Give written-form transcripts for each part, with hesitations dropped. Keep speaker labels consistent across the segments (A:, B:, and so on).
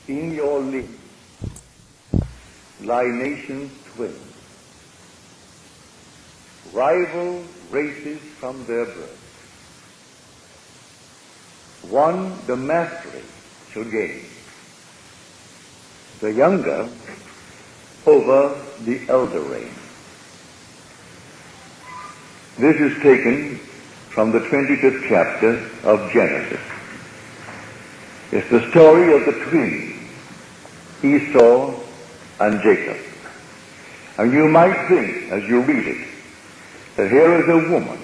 A: In your limbs lie nations twin, rival races from their birth. One the mastery shall gain, the younger over the elder reign. This is taken from the 25th chapter of Genesis. It's the story of the twins, Esau and Jacob. And you might think, as you read it, that here is a woman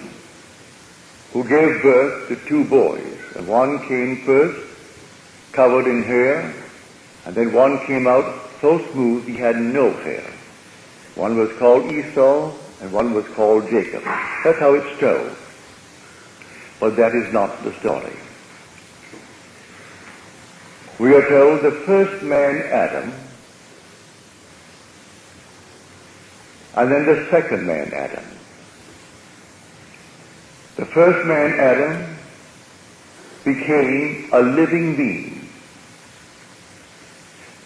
A: who gave birth to two boys, and one came first, covered in hair, and then one came out so smooth he had no hair. One was called Esau, and one was called Jacob. That's how it's told. But that is not the story. We are told the first man, Adam, and then the second man, Adam. The first man, Adam, became a living being.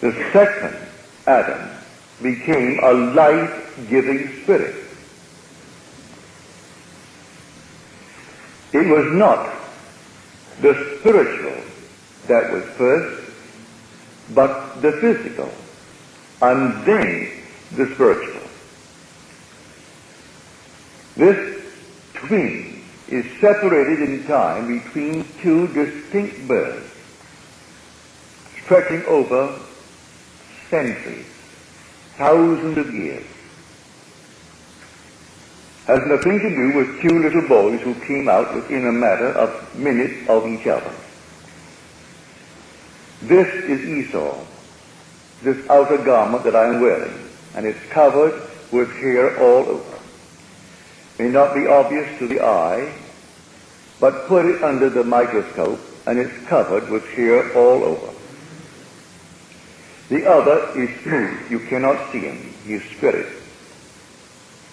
A: The second Adam became a life-giving spirit. It was not the spiritual that was first, but the physical, and then the spiritual. This twin is separated in time between two distinct births, stretching over centuries, thousands of years. Has nothing to do with two little boys who came out within a matter of minutes of each other. This is Esau, this outer garment that I am wearing, and it's covered with hair all over. May not be obvious to the eye, but put it under the microscope, and it's covered with hair all over. The other is smooth. You cannot see him. He is spirit.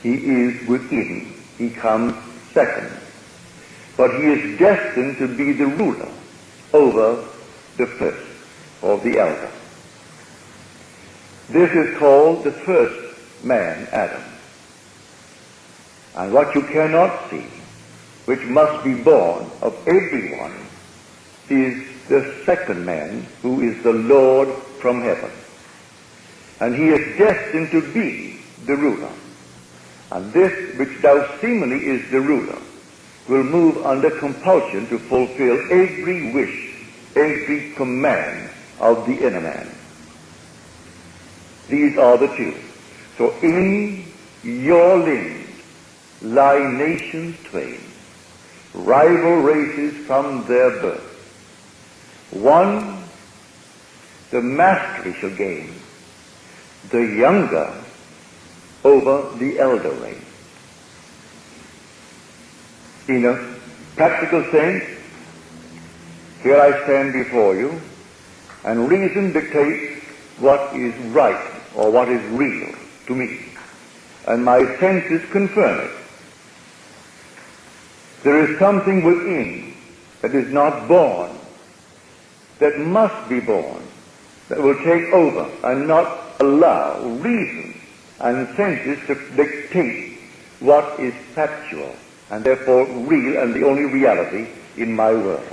A: He is within. He comes second. But he is destined to be the ruler over the first, or the elder. This is called the first man, Adam. And what you cannot see, which must be born of everyone, is the second man, who is the Lord from heaven. And he is destined to be the ruler. And this which thou seemingly is the ruler will move under compulsion to fulfill every wish, every command of the inner man. These are the two. So in your limbs lie nations twain, rival races from their birth. One the mastery shall gain, the younger over the elder reign. In a practical sense, here I stand before you, and reason dictates what is right or what is real to me, and my senses confirm it. There is something within that is not born, that must be born, that will take over and not allow reason and senses to dictate what is factual and therefore real and the only reality in my world.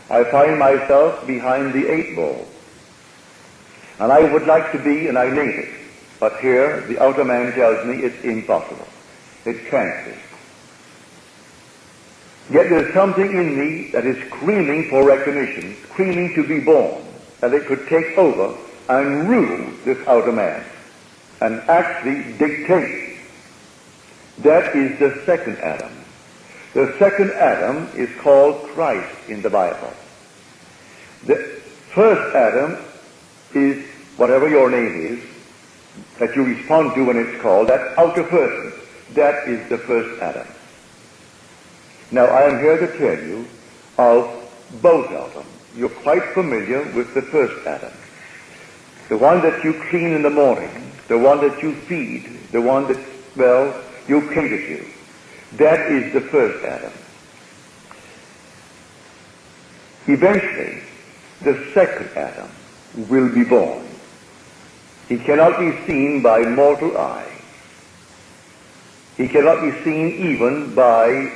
A: I find myself behind the 8 ball, and I would like to be, and I need it, but here the outer man tells me it's impossible. It can't be. Yet there's something in me that is screaming for recognition, screaming to be born, that it could take over and rule this outer man and actually dictate. That is the second Adam. The second Adam is called Christ in the Bible. The first Adam is whatever your name is that you respond to when it's called, that outer person. That is the first Adam. Now I am here to tell you of both of them. You're quite familiar with the first Adam. The one that you clean in the morning, the one that you feed, the one that, well, you cater to. That is the first Adam. Eventually, the second Adam will be born. He cannot be seen by mortal eye. He cannot be seen even by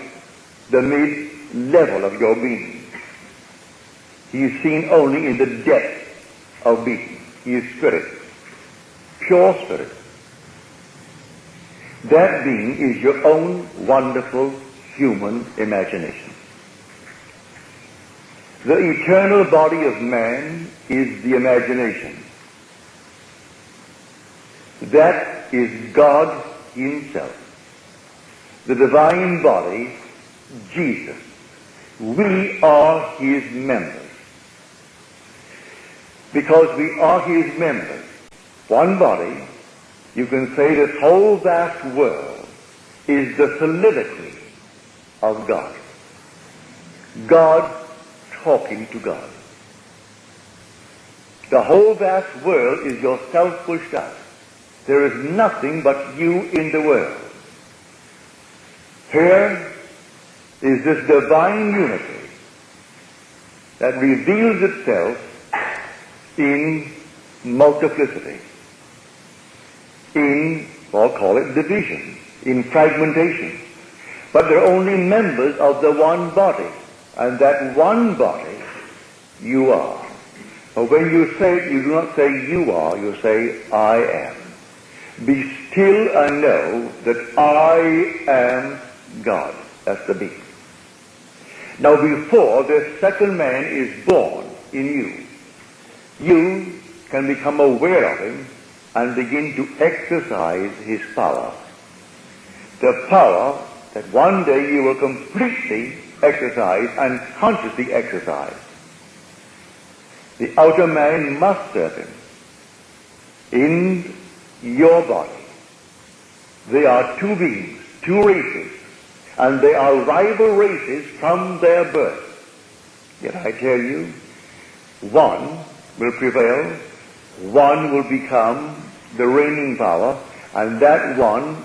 A: the mid-level of your being. He is seen only in the depth of being. He is spirit, pure spirit. That being is your own wonderful human imagination. The eternal body of man is the imagination. That is God himself. The divine body, Jesus. We are his members. Because we are his members, one body, you can say this whole vast world is the soliloquy of God. God talking to God. The whole vast world is yourself pushed out. There is nothing but you in the world. Here is this divine unity that reveals itself in multiplicity, in, I'll call it division, in fragmentation. But they're only members of the one body, and that one body you are. But when you say it, you do not say you are, you say I am. Be still and know that I am God. That's the being. Now before this second man is born in you, you can become aware of him and begin to exercise his power. The power that one day you will completely exercise and consciously exercise. The outer man must serve him. In your body, there are two beings, two races, and they are rival races from their birth. Yet I tell you, one will prevail, one will become the reigning power, and that one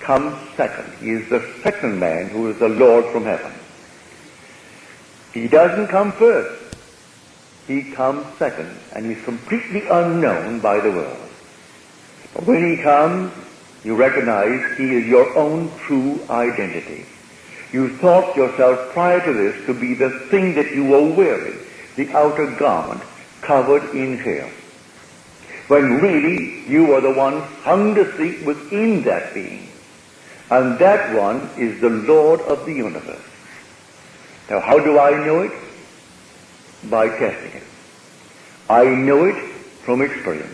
A: comes second. He is the second man who is the Lord from heaven. He doesn't come first. He comes second, and he's completely unknown by the world. But when he comes, you recognize he is your own true identity. You thought yourself prior to this to be the thing that you were wearing, the outer garment covered in hair. When really you are the one hung to seat within that being. And that one is the Lord of the universe. Now how do I know it? By testing it. I know it from experience.